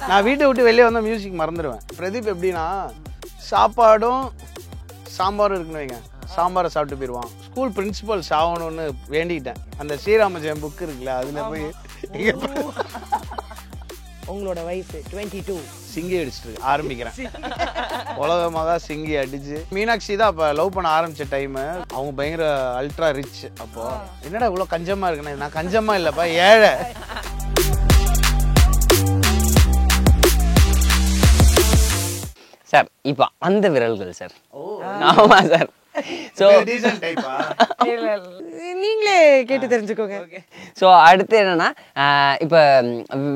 நான் வீட்டை விட்டு வெளியே வந்தால் மியூசிக் மறந்துடுவேன். பிரதீப் எப்படின்னா சாப்பாடும் சாம்பாரும் இருக்குன்னு வைங்க, சாம்பாரை சாப்பிட்டு போயிடுவான். ஸ்கூல் பிரின்சிபல் ஆகணும்னு வேண்டிக்கிட்டேன். அந்த ஸ்ரீராமஜெயம் புக் இருக்குல்ல, அதில் போய் உங்களோட வயசு 22 சிங்கி அடிச்சுட்டு ஆரம்பிக்கிறேன். உலகமாக சிங்கி அடிச்சு மீனாட்சி தான் அப்போ லவ் பண்ண ஆரம்பிச்ச டைமு. அவங்க பயங்கர அல்ட்ரா ரிச். அப்போ என்னடா இவ்வளோ கஞ்சமாக இருக்குண்ணே, நான் கஞ்சமாக இல்லைப்பா, ஏழை. சார் இப்போ அந்த விரல்கள் சார். ஆமா சார். ஸோ நீங்களே கேட்டு தெரிஞ்சுக்கோங்க. ஸோ அடுத்து என்னன்னா, இப்போ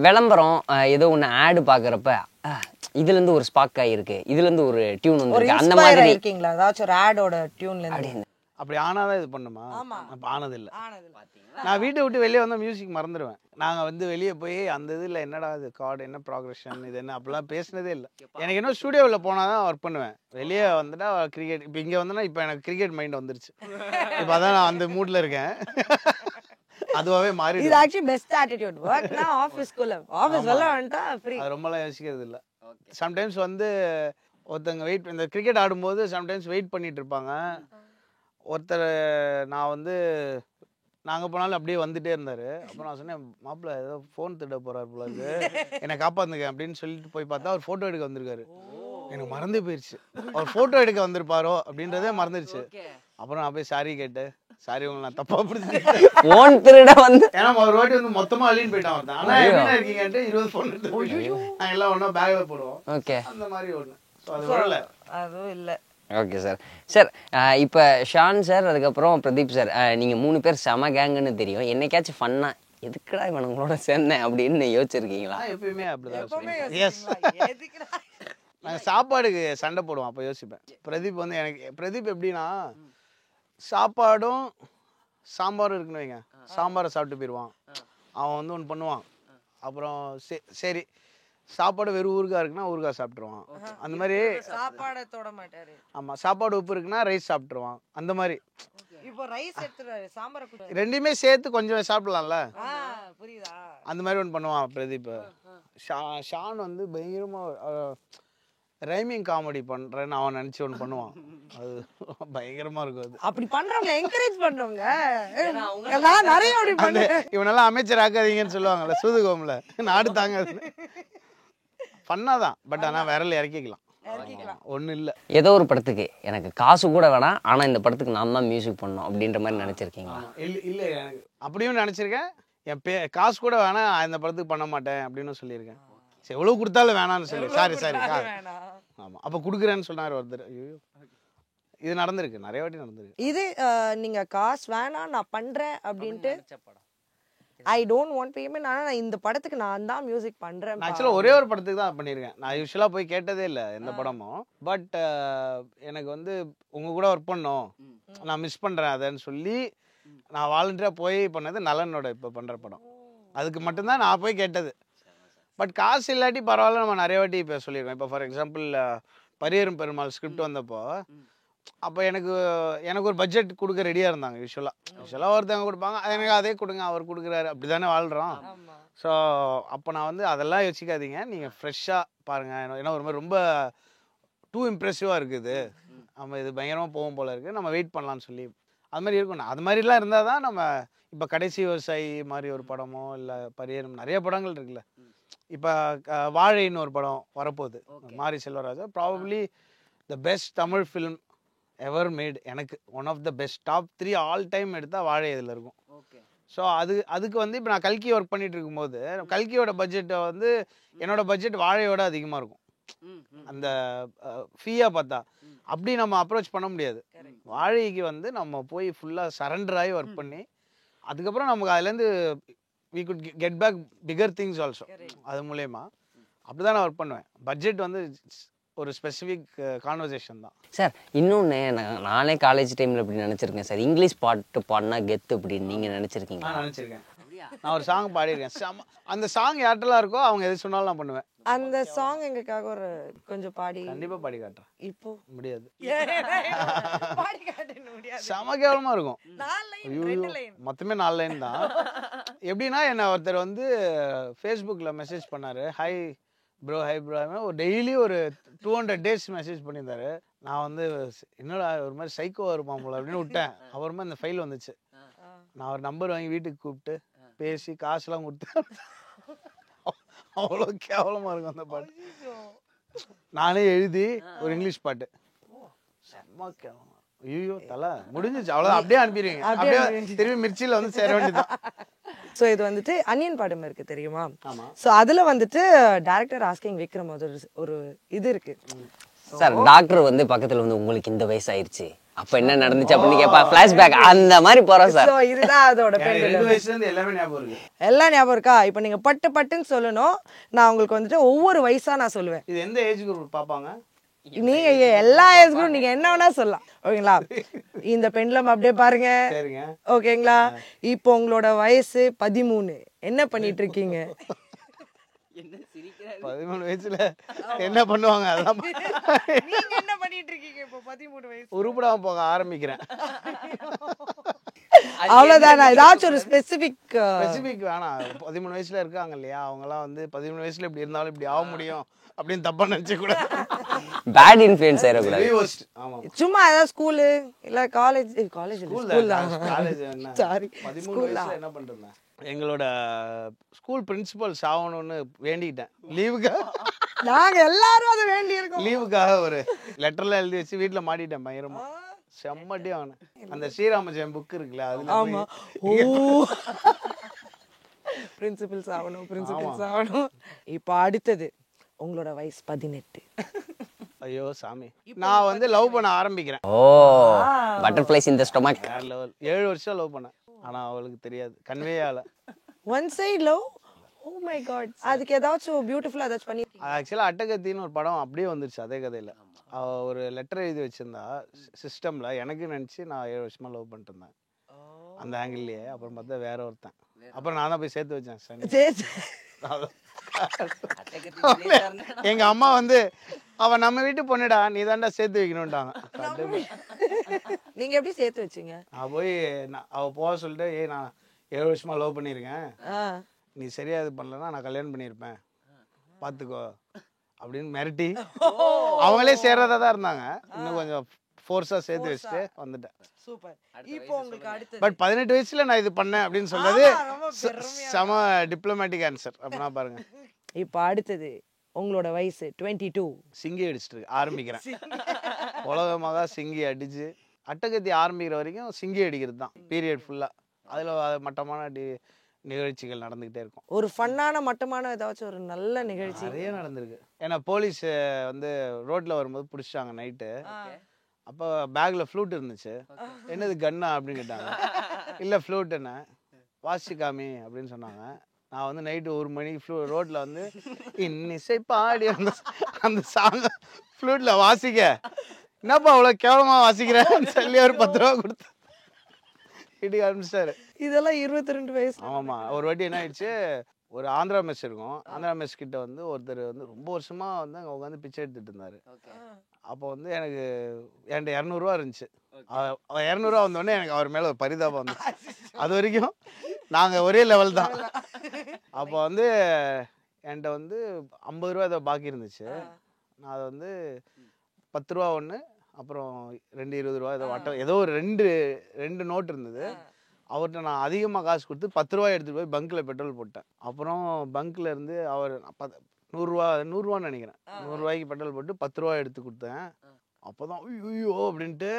விளம்பரம் ஏதோ ஒன்று ஆடு பார்க்குறப்ப இதுலேருந்து ஒரு ஸ்பார்க் ஆகிருக்கு, இதுலேருந்து ஒரு டியூன் வந்துருக்கு, அந்த மாதிரி இருக்கீங்களா? ஏதாச்சும் ஒரு ஆடோட டியூன்ல அப்படின்னு அப்படி ஆனாதான் இது பண்ணுமா? அப்போ ஆனதில்லை. நான் வீட்டை விட்டு வெளியே வந்தால் மியூசிக் மறந்துடுவேன். நாங்கள் வந்து வெளியே போய் அந்த இதில் என்னடா இது கார்டு என்ன ப்ராக்ரெஷன் இது என்ன அப்படிலாம் பேசினதே இல்லை. எனக்கு இன்னும் ஸ்டூடியோவில் போனால் தான் ஒர்க் பண்ணுவேன். வெளியே வந்துட்டா கிரிக்கெட். இப்போ இங்கே வந்தேன்னா இப்போ எனக்கு கிரிக்கெட் மைண்ட் வந்துருச்சு. இப்போ அதான் நான் அந்த மூடில் இருக்கேன். அதுவாகவே மாறி. இது ஆக்சுவலி பெஸ்ட் ஆட்டிடியூட். வர்க்னா ஆஃபீஸ்க்குள்ள, ஆஃபீஸ் வெளில வந்துட்டா ஃப்ரீ. அது ரொம்பலாம் யோசிக்கிறது இல்லை. சம்டைம்ஸ் வந்து ஒருத்தங்க வெயிட், இந்த கிரிக்கெட் ஆடும்போது சம்டைம்ஸ் வெயிட் பண்ணிட்டு இருப்பாங்க. ஒருத்தர் நான் வந்து நாங்கள் போனாலும் அப்படியே வந்துட்டே இருந்தார். அப்புறம் நான் சொன்னேன், மாப்பிள்ள ஏதோ ஃபோன் திட்ட போகிறார் போல இருக்கு, என்னை காப்பாற்றுங்க அப்படின்னு சொல்லிட்டு போய் பார்த்தா அவர் ஃபோட்டோ எடுக்க வந்திருக்காரு. எனக்கு மறந்து போயிடுச்சு அவர் ஃபோட்டோ எடுக்க வந்திருப்பாரோ அப்படின்றதே மறந்துடுச்சு. அப்புறம் நான் போய் சாரி கேட்டு, சாரி உங்களை நான் தப்பா பிடிச்சிட்டேன், ஃபோன் திருட வந்து. ஏன்னா ஒரு வாட்டி வந்து மொத்தமாக அள்ளின்னு போயிட்டான் ஒருத்தன். ஆனால் என்ன இருக்கீங்கன்ட்டு 20 ஃபோன் எடுத்து நாங்கள் எல்லாம் ஒன்றா பேக்கில் போடுவோம். ஓகே, அந்த மாதிரி ஒன்று. ஸோ அது வரல, அதுவும் இல்லை. Okay sir. சார் இப்போ ஷான் சார், அதுக்கப்புறம் பிரதீப் சார், நீங்கள் 3 பேர் செம கேங்குன்னு தெரியும். என்னைக்காச்சும் ஃபன்னா எதுக்குடா இவனுங்களோட சேர்ந்தேன் அப்படின்னு யோசிச்சிருக்கீங்களா? எப்பயுமே அப்படிதான். எஸ், நாங்கள் சாப்பாடுக்கு சண்டை போடுவோம், அப்போ யோசிப்பேன். பிரதீப் வந்து பிரதீப் எப்படின்னா சாப்பாடும் சாம்பாரும் இருக்குன்னு வைங்க, சாம்பாரை சாப்பிட்டு போயிடுவான். அவன் வந்து ஒன்று பண்ணுவான். அப்புறம் சரி சாப்பாடு வெறும் ஊறுகாய் இருக்குன்னா ஊறுகாய் சாப்பிட்ருவான். அந்த மாதிரி சாப்பாடை தொட மாட்டாரு. ஆமாம், சாப்பாடு உப்பு இருக்குன்னா ரைஸ் சாப்பிட்ருவான். அந்த மாதிரி இப்போ ரைஸ் எடுத்துறாரு, சாம்பார் ரெண்டுமே சேர்த்து கொஞ்சம் சாப்பிடலாம்ல, புரியுதா? அந்த மாதிரி ஒன்று பண்ணுவான் பிரதீப். ஷான் வந்து பயங்கரமாக ரைமிங் காமெடி பண்ணுறேன்னு அவன் நினச்சி ஒன்று பண்ணுவான். அது பயங்கரமாக இருக்கும். அது அப்படி பண்றவங்க என்கரேஜ் பண்றவங்க நிறைய அப்படி பண்ணு. இவனெல்லாம் அமைச்சர் ஆக்காதீங்கன்னு சொல்லுவாங்கல்ல சூதுகோம்ல, நாடு தாங்க பண்ணாதான். பட் ஆனால் விரல் இறக்கிக்கலாம், ஒன்றும் இல்லை. ஏதோ ஒரு படத்துக்கு எனக்கு காசு கூட வேணாம், ஆனால் இந்த படத்துக்கு நான் தான் மியூசிக் பண்ணணும் அப்படின்ற மாதிரி நினச்சிருக்கீங்களா? இல்லை, எனக்கு அப்படியும் நினச்சிருக்கேன். என் காசு கூட வேணாம், இந்த படத்துக்கு பண்ண மாட்டேன் அப்படின்னு சொல்லியிருக்கேன். சரி எவ்வளோ கொடுத்தாலும் வேணான்னு சொல்லி, சாரி ஆமாம் அப்போ கொடுக்குறேன்னு சொன்னார் ஒருத்தர். ஐயோ, இது நடந்திருக்கு, நிறைய வாட்டி நடந்திருக்கு. இது நீங்க காசு வேணாம் நான் பண்றேன் அப்படின்ட்டு ஐ டோன்ட் வாண்ட் பேமெண்ட், ஆனால் நான் இந்த படத்துக்கு நான் தான் மியூசிக் பண்றேன். ஆக்சுவலாக ஒரே ஒரு படத்துக்கு தான் பண்ணியிருக்கேன். நான் யூஸ்வலாக போய் கேட்டதே இல்லை எந்த படமும். பட் எனக்கு வந்து உங்கள் கூட ஒர்க் பண்ணோம், நான் மிஸ் பண்ணுறேன் அதன்னு சொல்லி நான் வாலண்டியராக போய் பண்ணது நலனோட இப்போ பண்ணுற படம். அதுக்கு மட்டும்தான் நான் போய் கேட்டது. பட் காசு இல்லாட்டி பரவாயில்ல, நம்ம நிறைய வாட்டி இப்போ சொல்லியிருக்கோம். இப்போ for example Pariyerum Perumal script வந்தப்போ அப்போ எனக்கு ஒரு பட்ஜெட் கொடுக்க ரெடியாக இருந்தாங்க. யூஸ்வலாக ஒருத்தவங்க கொடுப்பாங்க, எனக்கு அதே கொடுங்க, அவர் கொடுக்குறாரு, அப்படி தானே வாழ்கிறோம். ஸோ அப்போ நான் வந்து அதெல்லாம் யோசிக்காதீங்க, நீங்கள் ஃப்ரெஷ்ஷாக பாருங்கள். ஏன்னா ஒரு மாதிரி ரொம்ப டூ இம்ப்ரெசிவாக இருக்குது, நம்ம இது பயங்கரமாக போகும் போல் இருக்குது, நம்ம வெயிட் பண்ணலான்னு சொல்லி அது மாதிரி இருக்கணும். அது மாதிரிலாம் இருந்தால் தான் நம்ம இப்போ கடைசி விவசாயி மாதிரி ஒரு படமோ இல்லை பரியேறும், நிறைய படங்கள் இருக்குல்ல. இப்போ வாழைன்னு ஒரு படம் வரப்போகுது, மாரி செல்வராஜா, probably the best Tamil film ever made. எனக்கு one of the best top 3 all time எடுத்தால் வாழை இதில் இருக்கும். ஸோ அதுக்கு வந்து இப்போ நான் கல்கி ஒர்க் பண்ணிட்டு இருக்கும்போது கல்கியோட பட்ஜெட்டை வந்து என்னோட பட்ஜெட் வாழையோட அதிகமாக இருக்கும். அந்த ஃபீயாக பார்த்தா அப்படி நம்ம அப்ரோச் பண்ண முடியாது. வாழைக்கு வந்து நம்ம போய் ஃபுல்லாக சரண்டர் ஆகி ஒர்க் பண்ணி அதுக்கப்புறம் நமக்கு அதுலேருந்து we could get back bigger things also. அது மூலமா அப்படி தான் நான் ஒர்க் பண்ணுவேன். பட்ஜெட் வந்து ஒரு ஸ்பெசிஃபிக் கான்வர்சேஷன் தான் சார். இன்னொன்று நானே காலேஜ் டைமில் இப்படி நினச்சிருக்கேன் சார், இங்கிலீஷ் பாட்டு பாடினா கெத்து அப்படின்னு நீங்கள் நினச்சிருக்கீங்களா? நான் நினச்சிருக்கேன். நான் ஒரு சாங் பாடியிருக்கேன். அந்த சாங் யார்ட்டெல்லாம் இருக்கோ அவங்க எது சொன்னாலும் நான் பண்ணுவேன். அந்த சாங் எங்களுக்காக ஒரு கொஞ்சம் பாடி. கண்டிப்பாக பாடி காட்டுறேன். இப்போ முடியாது, செம கேவலமாக இருக்கும். மொத்தமே 4 லைன் தான். எப்படின்னா என்ன ஒருத்தர் வந்து ஃபேஸ்புக்கில் மெசேஜ் பண்ணார், ஹாய் ப்ரோ ஹை ப்ரோ ஒரு டெய்லி ஒரு 200 டேஸ் மெசேஜ் பண்ணியிருந்தாரு. நான் வந்து என்னடா ஒரு மாதிரி சைக்கோ வருமா போல அப்படின்னு விட்டேன். அப்புறமா இந்த ஃபைல் வந்துச்சு. நான் ஒரு நம்பர் வாங்கி வீட்டுக்கு கூப்பிட்டு பேசி காசுலாம் கொடுத்து அவ்வளோ கேவலமாக இருக்கும் அந்த பாட்டு. நானே எழுதி ஒரு இங்கிலீஷ் பாட்டு. செம்ம கேவலம். ஐயோ தலை முடிஞ்சிச்சு அவ்வளோதான். அப்படியே அனுப்பிடுவீங்க. அப்படியே திரும்பி மிர்ச்சியில் வந்து சேர வேண்டியதுதான். ஸோ இது வந்துட்டு அனியன் படம் இருக்கு தெரியுமா? ஆமாம். ஸோ அதுல வந்துட்டு டைரக்டர் ஆஸ்கிங் விக்ரம் ஒரு இது இருக்கு. சார் டாக்டர் வந்து பக்கத்துல வந்து உங்களுக்கு இந்த வயசு ஆயிருச்சு அப்ப என்ன நடந்துச்சு அப்படின்னு கேப்பா. ஃபிளாஷ்பேக் அந்த மாதிரி போறோம் சார். ஸோ இதுதான் அதோட எனக்கு 2 வயசுலேருந்து எல்லாமே ஞாபகம் இருக்கு. எல்லாம் ஞாபகம் இருக்கா? இப்போ நீங்க பட்டுன்னு சொல்லணும். நான் உங்களுக்கு வந்துட்டு ஒவ்வொரு வயசா நான் சொல்லுவேன். இது எந்த ஏஜ் குரூப் பார்ப்பாங்க? நீங்க எல்லா ஏஜ் குரூப் நீங்க என்ன வேணா சொல்லலாம். ஓகேங்களா? இந்த பெண்லம் அப்படியே பாருங்க. சரிங்க. ஓகேங்களா? இப்போ உங்களோட வயசு 13. என்ன பண்ணிட்டு இருக்கீங்க? 13 வயசுல என்ன பண்ணுவாங்க? அதான் நீங்க என்ன பண்ணிட்டு இருக்கீங்க இப்போ 13 வயசு? உருப்படாம போக ஆரம்பிக்கிறேன். அவ்வளவுதான். ஏதாச்சும் ஒரு ஸ்பெசிபிக் வேணாம். 13 வயசுல இருக்காங்க இல்லையா, அவங்கலாம் வந்து 13 வயசுல இப்படி இருந்தாலும் இப்படி ஆக முடியும் அப்படின்னு தப்பா நினைச்ச கூட. பேட் இன்ஃப்ளூயன்ஸ் ஆயிடக்கூடாது. ஆமா. சும்மா ஏதாவது ஸ்கூலு இல்ல காலேஜ் ஸ்கூல் தான். காலேஜ் என்ன சாரி 13 வயசுல என்ன பண்றேன்? எங்களோட ஸ்கூல் பிரின்சிபல்ஸ் ஆகணும்னு வேண்டிக்கிட்டேன். லீவுக்காக நாங்க எல்லாரும் அது வேண்டி இருக்கோம். லீவுக்காக ஒரு லெட்டர்ல எழுதி வச்சு வீட்டுல மாட்டிட்டேன் பயங்கரமா. செம்மட்டி ஆகணும். அந்த ஸ்ரீராமஜெயம் புக் இருக்குல்ல அதுல. ஆமா. ஓ பிரின்சிபல்ஸ் ஆகணும். இப்போ அடுத்தது உங்களோட வயசு 18. ஐயோ சாமி. நான் வந்து லவ் பண்ண ஆரம்பிக்கிறேன். ஓ பட்டர்ஃப்ளைஸ் இந்த ஸ்டொமக். வேற லெவல். 7 வருஷம் லவ் பண்ணேன். ஆனா அவளுக்கு தெரியாது. கன்வே ஆகல. One side love. Oh my god. அதுக்கு ஏதாச்சும் பியூட்டிஃபுல்லா ஏதாச்சும் பண்ணி. ஆக்சுவலா அட்டகத்தின்னு ஒரு படம் அப்படியே வந்துருச்சு அதே கதையில. அவ ஒரு லெட்டர் எழுதி வச்சிருந்தா சிஸ்டம்ல. எனக்கு நினைச்சு நான் 7 வருஷமா லவ் பண்ணிட்டு இருந்தேன் அந்த ஆங்கிள்லயே. அப்புறம் பார்த்தா வேற ஒருத்தன். அப்புறம் நான் தான் போய் சேர்த்து வச்சேன். எங்க அம்மா வந்து அவ நம்ம வீட்டு பொண்ணுடா நீ தான்டா சேர்த்து வைக்கணும்ட்டாங்க. நீங்க எப்படி சேர்த்து வச்சீங்க? நான் போய் அவ போக சொல்லிட்டு நான் 7 வருஷமா லவ் பண்ணியிருக்கேன், நீ சரியா இது பண்ணலன்னா நான் கல்யாணம் பண்ணியிருப்பேன் பார்த்துக்கோ அப்படின்னு மிரட்டி அவங்களே சேர்றதா தான் இருந்தாங்க. இன்னும் கொஞ்சம் ஃபோர்ஸா சேர்த்து வச்சுட்டு வந்துட்டேன். சூப்பர். இப்போ உங்களுக்கு அடுத்து பட் 18 வயசுல நான் இது பண்ணேன் அப்படின்னு சொல்றது செம டிப்ளமேட்டிக் ஆன்சர். அப்படின்னா பாருங்க. இப்போ அடுத்தது உங்களோட வயசு 22. சிங்கி அடிச்சுட்டு ஆரம்பிக்கிறேன். உலகமாக சிங்கி அடிச்சு அட்டகத்தி ஆரம்பிக்கிற வரைக்கும் சிங்கி அடிக்கிறது தான் பீரியட் ஃபுல்லா. அதுல மட்டமான நிகழ்ச்சிகள் நடந்துகிட்டே இருக்கும். ஒரு ஃபன்னான மட்டமான ஏதாச்சும் ஒரு நல்ல நிகழ்ச்சி நிறைய நடந்திருக்கு. ஏன்னா போலீஸ் வந்து ரோட்ல வரும்போது பிடிச்சிட்டாங்க நைட்டு. அப்போ பேக்ல ஃப்ளூட் இருந்துச்சு. என்னது கன்னா அப்படின்னு கேட்டாங்க. இல்லை ஃப்ளூட் என்ன வாசி காமி அப்படின்னு சொன்னாங்க. நான் வந்து நைட்டு 1 மணிக்கு ரோட்ல வந்து இன்னிசை பாடி அந்த சாங் ஃப்ளூட்ல வாசிக்க என்னப்பா அவ்வளோ கேவலமாக வாசிக்கிறேன்னு சொல்லி ஒரு 10 ரூபா கொடுத்து வீட்டுக்கு ஆரம்பிச்சிட்டாரு. இதெல்லாம் 22 வயசு. ஆமாம்மா. ஒரு வாட்டி என்ன ஆயிடுச்சு, ஒரு ஆந்திரா மெஸ் இருக்கும். ஆந்திரா மெஸ் கிட்ட வந்து ஒருத்தர் வந்து ரொம்ப வருஷமா வந்து அங்கே உட்காந்து பிச்சை எடுத்துட்டு இருந்தாரு. அப்போ வந்து எனக்கு என்கிட்ட 200 ரூபா இருந்துச்சு. 200 ரூபா வந்தோடனே எனக்கு அவர் மேலே ஒரு பரிதாபம் வந்துச்சு. அது வரைக்கும் நாங்கள் ஒரே லெவல் தான். அப்போ வந்து என்கிட்ட வந்து 50 ரூபா ஏதோ பாக்கி இருந்துச்சு. நான் அதை வந்து 10 ரூபா ஒன்று, அப்புறம் 2 20 ரூபா ஏதோ ஒரு ரெண்டு நோட் இருந்தது. அவர்கிட்ட நான் அதிகமாக காசு கொடுத்து 10 ரூபாய் எடுத்துகிட்டு போய் பங்க்கில் பெட்ரோல் போட்டேன். அப்புறம் பங்க்கில் இருந்து அவர் 100 ரூபான்னு நினைக்கிறேன், 100 ரூபாய்க்கு பெட்ரோல் போட்டு 10 ரூபாய் எடுத்து கொடுத்தேன். அப்போ தான் ஐயோ அப்படின்ட்டு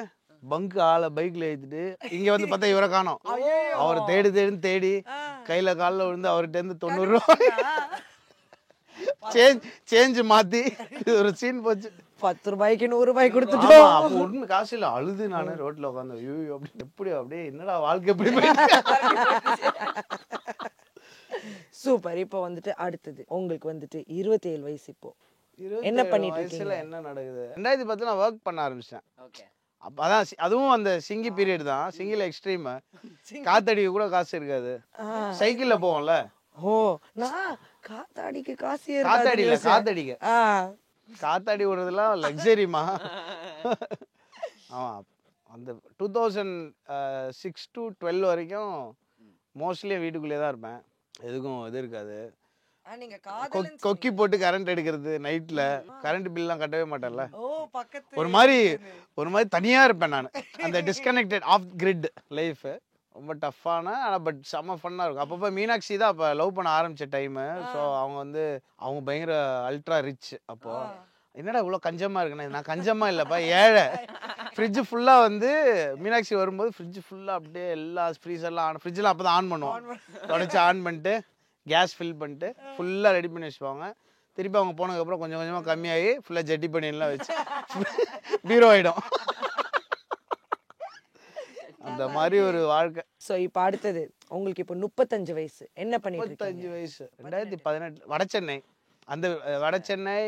பங்க் ஆளை பைக்கில் ஏற்றிட்டு இங்கே வந்து பார்த்தா இவரை காணோம். அவரை தேடி கையில் காலில் விழுந்து அவர்கிட்டேருந்து 90 ரூபாய் சேஞ்ச் மாற்றி ஒரு சீன் போச்சு. 10 ரூபாய்க்கு 100 ரூபாய் கொடுத்துட்டோம். அப்போ ஒண்ணு காசு இல்லை. அழுது நான் ரோட்ல உட்காந்து ஐயோ அப்படி எப்படி அப்படியே என்னடா வாழ்க்கை எப்படி. சூப்பர். இப்போ வந்துட்டு அடுத்தது உங்களுக்கு வந்துட்டு 27 வயசு. இப்போ என்ன பண்ணிட்டு வயசுல என்ன நடக்குது? 2010 நான் ஒர்க் பண்ண ஆரம்பிச்சேன். அப்ப அதான் அதுவும் அந்த சிங்கி பீரியட் தான். சிங்கில எக்ஸ்ட்ரீம் காத்தடிக்க கூட காசு இருக்காது. சைக்கிள்ல போவோம்ல. ஓ நான் காத்தாடிக்கு காசு காத்தாடி விடுறதுலாம் லக்ஸரிமா. ஆமா. அந்த 2006 to 12 வரைக்கும் மோஸ்ட்லி வீட்டுக்குள்ளேயே தான் இருப்பேன். எதுக்கும் இது இருக்காது. நீங்க காதலன் கொக்கி போட்டு கரண்ட் எடுக்கிறது நைட்ல, கரண்ட் பில்லாம் கட்டவே மாட்டேன்ல. ஓ பக்கத்து ஒரு மாதிரி தனியா இருப்பேன் நான். அந்த டிஸ்கனெக்டட் ஆஃப் கிரிட் லைஃப் ரொம்ப டஃப்பான, ஆனால் பட் செம்ம ஃபன்னாக இருக்கும். அப்பப்போ மீனாட்சி தான் அப்போ லவ் பண்ண ஆரம்பித்த டைமு. ஸோ அவங்க பயங்கர அல்ட்ரா ரிச். அப்போது என்னடா இவ்வளோ கஞ்சமாக இருக்குண்ணே, நான் கஞ்சமாக இல்லைப்பா, ஏழை. ஃப்ரிட்ஜு ஃபுல்லாக வந்து மீனாட்சி வரும்போது ஃப்ரிட்ஜு ஃபுல்லாக அப்படியே எல்லா ஃப்ரீசர்லாம் ஃப்ரிட்ஜெலாம் அப்போ தான் ஆன் பண்ணுவோம். தொடச்சி ஆன் பண்ணிட்டு கேஸ் ஃபில் பண்ணிட்டு ஃபுல்லாக ரெடி பண்ணி வச்சுப்பாங்க. திருப்பி அவங்க போனதுக்கப்புறம் கொஞ்சம் கொஞ்சமாக கம்மியாகி ஃபுல்லாக ஜட்டி பண்ணிலாம் வச்சு பீரோ ஆகிடும். அந்த மாதிரி ஒரு வாழ்க்கை. ஸோ இப்போ அடுத்தது உங்களுக்கு இப்போ 35 வயசு, என்ன பண்ணிட்டு 35 வயசு 2018 வடசென்னை. அந்த வடசென்னை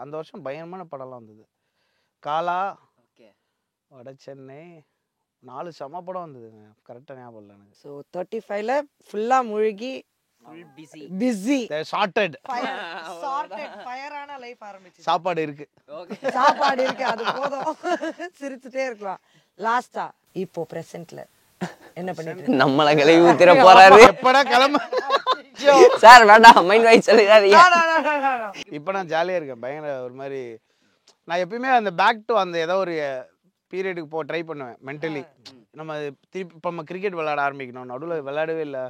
அந்த வருஷம் பயங்கரமான படம்லாம் வந்தது. காலா, வடசென்னை 4 செம படம் வந்ததுங்க, கரெக்டாக ஞாபகம் இல்லை எனக்கு. ஸோ 35ல ஃபுல்லாக முழுகி பிஸி சார்ட்டட் ஃபயரான லைஃப் ஆரம்பிச்சு. சாப்பாடு இருக்கு, அது போதும், சிரிச்சுட்டே இருக்கலாம். லாஸ்டா இப்போ பிரசன்ட்ல என்ன பண்ணிட்டு நம்மள கழுவி ஊத்திர போறாரு. எப்படா கிளம்ப சார் வேண்டாம், மைண்ட் வாய்ஸ் சொல்லிடாதீங்க. இப்போ நான் ஜாலியா இருக்கேன், பயங்கர ஒரு மாதிரி. நான் எப்பயுமே அந்த பேக் டு அந்த ஏதோ ஒரு பீரியடுக்கு ட்ரை பண்ணுவேன் மென்டலி. நம்ம திருப்பி இப்போ நம்ம கிரிக்கெட் விளையாட ஆரம்பிக்கணும். நடுவில் விளையாடவே இல்லை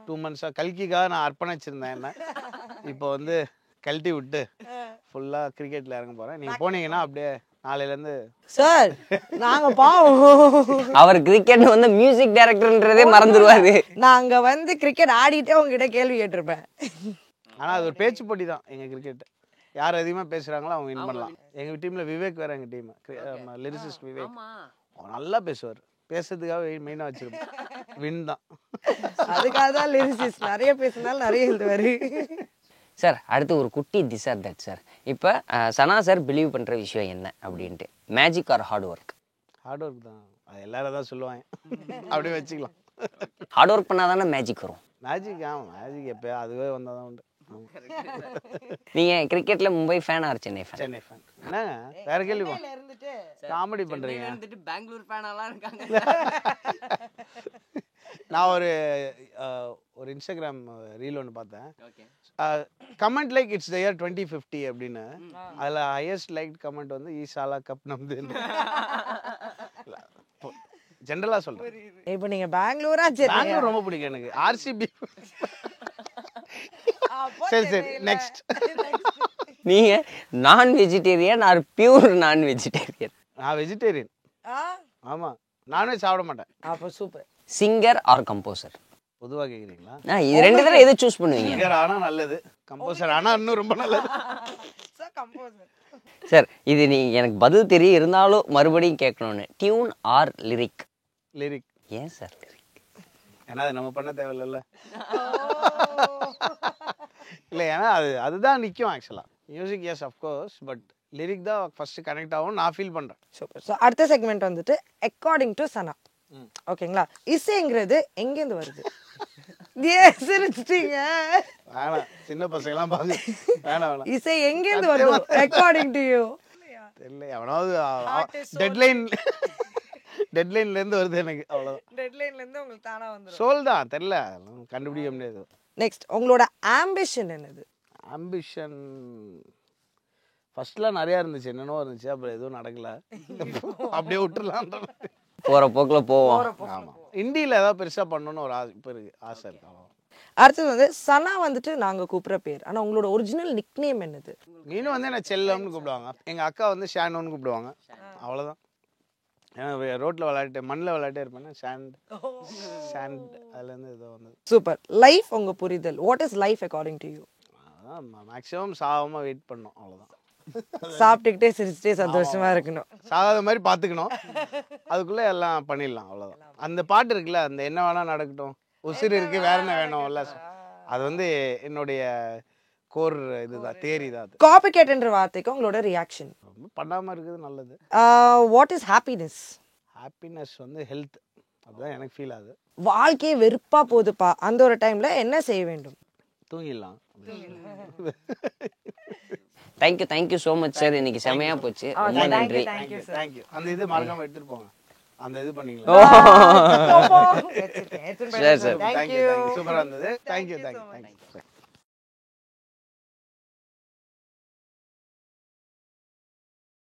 2 months. கல்கிக்காக நான் அர்ப்பணிச்சிருந்தேன் என்ன. இப்போ வந்து கழட்டி விட்டு ஃபுல்லாக கிரிக்கெட்டில் இறங்க போகிறேன். நீங்கள் போனீங்கன்னா அப்படியே நாளையிலேருந்து சார் நாங்க பாவம். அவர் கிரிக்கெட் வந்து மியூசிக் டைரக்டர்ன்றதே மறந்துடுவாரு. நான் அங்க வந்து கிரிக்கெட் ஆடிட்டே உங்ககிட்ட கேள்வி கேட்டிருப்பேன். ஆனால் அது ஒரு பேச்சு போட்டி தான் எங்கள் கிரிக்கெட். யார் அதிகமாக பேசுகிறாங்களோ அவங்க வின் பண்ணலாம். எங்கள் டீமில் விவேக் வேறு, எங்கள் டீம் லிரிசிஸ்ட் விவேக். அவர் நல்லா பேசுவார், பேசுறதுக்காக மெயினாக வச்சிருப்போம். வின் தான், அதுக்காக தான் லிரிசிஸ்ட். நிறைய பேசினாலும் நிறைய எழுதுவாரு. சார் அடுத்து ஒரு குட்டி திஸ் ஆர் தட் சார். இப்போ சனா சார் பிலீவ் பண்ணுற விஷயம் என்ன அப்படின்ட்டு, magic or hard work? Hard work தான், அது எல்லாரும் தான் சொல்லுவாங்க. அப்படியே வச்சுக்கலாம். ஹார்ட் ஒர்க் பண்ணால் தானே மேஜிக் வரும். மேஜிக் மேஜிக் எப்போ அதுவே வந்தால் தான் உண்டு. நீங்கள் கிரிக்கெட்டில் Mumbai fan or Chennai fan? Chennai fan. என்னங்க வேற கேள்வி காமெடி பண்ணுறீங்க. பெங்களூர் ஃபேனாலாம் இருக்காங்க. நான் ஒரு இன்ஸ்டாகிராம் ரீல் ஒன்று பார்த்தேன். Comment like it's the year 2050 அப்படின்னு. அதில் ஹையஸ்ட் லைக் கமெண்ட் வந்து ஈசாலா கப் நம்பு. ஜென்ரலா சொல்றேன். இப்போ நீங்க பெங்களூரா? பெங்களூர் ரொம்ப பிடிக்கும் எனக்கு. ஆர்சிபி. சரி நெக்ஸ்ட். நீங்க நான் வெஜிடேரியன் ஆர் பியூர் நான் வெஜிடேரியன்? நான் வெஜிடேரியன். ஆமா, நான்வெஜ் சாப்பிட மாட்டேன். அப்ப சூப்பர். Singer R composer? பொதுவா கேக்குறீங்களா? இது ரெண்டு தடவை எதை சூஸ் பண்ணுவீங்க? சிங்கர் ஆனா நல்லது, கம்போசர் ஆனா இன்னும் ரொம்ப நல்லது. சார் இது நீங்க எனக்கு பதில் தெரியும், இருந்தாலும் மறுபடியும் கேட்கணும்னு. Tune or lyric? லிரிக். ஏன் சார் லிரிக்? ஏன்னா அது நம்ம பண்ண தேவையில்ல. இல்லை, ஏன்னா அதுதான் நிற்கும் ஆக்சுவலாக. Music yes of course, but lyric தான் ஃபர்ஸ்ட் கனெக்ட் ஆகும் நான் ஃபீல் பண்ணுறேன். சூப்பர். ஸோ அடுத்த செக்மெண்ட் வந்துட்டு அக்கார்டிங் டு சனா. ஓகேங்களா? இசைங்கிறது எங்கேருந்து வருது? சிரிச்சிட்டீங்க. வேணாம், சின்ன பசங்களாம் பாருங்க. வேணாம். இசை எங்கேருந்து வருது அக்கார்டிங் டு யூ? தெரியல, எவனாவது டெட்லைன்ல இருந்து வருது எனக்கு, அவ்வளவுதான். டெட்லைன்ல இருந்து உங்களுக்கு தானா வந்துரும். சோல் தான், தெரியல, கண்டுபிடிக்க முடியாது. நெக்ஸ்ட் உங்களோட ஆம்பிஷன் என்னது? ஆம்பிஷன் ஃபர்ஸ்ட்லாம் நிறைய இருந்துச்சு, என்னென்னோ இருந்துச்சு, அப்புறம் எதுவும் நடக்கல, அப்படியே விட்டுறலாம். போற போக்குல போவோம். ஆமா, இந்தியில ஏதாவது பெருசா பண்ணணும்னு ஒரு இப்போ இருக்கு, ஆசை இருக்கு. அடுத்தது வந்து சனா வந்துட்டு நாங்க கூப்பிடுற பேர், ஆனா உங்களோட ஒரிஜினல் நிக் நேம் என்னது? மீனும் வந்து என்ன செல்லம்னு கூப்பிடுவாங்க, எங்க அக்கா வந்து ஷானோன்னு கூப்பிடுவாங்க, அவ்வளவுதான். ஏன்னா ரோட்ல விளையாட்டு, மண்ணில் விளையாட்டே இருப்பேன், சாண்ட் அதுலேருந்து ஏதோ வந்தது. சூப்பர். லைஃப் உங்க புரிதல், what is life according to you? அதான் மேக்ஸிமம் சாகாம வெயிட் பண்ணோம், அவ்வளோதான். சாப்பிட்டுக்கிட்டே சிரிச்சுட்டே சந்தோஷமா இருக்கணும், சாகாத மாதிரி பார்த்துக்கணும், அதுக்குள்ள எல்லாம் பண்ணிடலாம், அவ்வளோதான். அந்த பாட்டு இருக்குல்ல, அந்த என்ன வேணா நடக்கட்டும், உசிறு இருக்கு வேற என்ன வேணும்ல, அது வந்து என்னுடைய கோர் இதுதான், தேரி தான். அது காப்பி கேட்ன்ற வார்த்தைக்கு உங்களோட ரியாக்ஷன்? ரொம்ப பண்ணாம இருக்குது நல்லது. What is happiness? ஹாப்பினஸ் வந்து ஹெல்த், அதுதான் எனக்கு ஃபீல் ஆகுது. வாழ்க்கையே வெறுப்பா போகுதுப்பா, அந்த ஒரு டைம்ல என்ன செய்ய வேண்டும்? தூங்கிடலாம். தேங்க்யூ ஸோ மச் சார், இன்னைக்கு செமையா போச்சு, ரொம்ப நன்றி. தேங்க்யூ. அந்த இது மறக்காம எடுத்துட்டு போங்க, அந்த இது பண்ணீங்களா? சரி சார், தேங்க்யூ, சூப்பரா இருந்தது. தேங்க்யூ.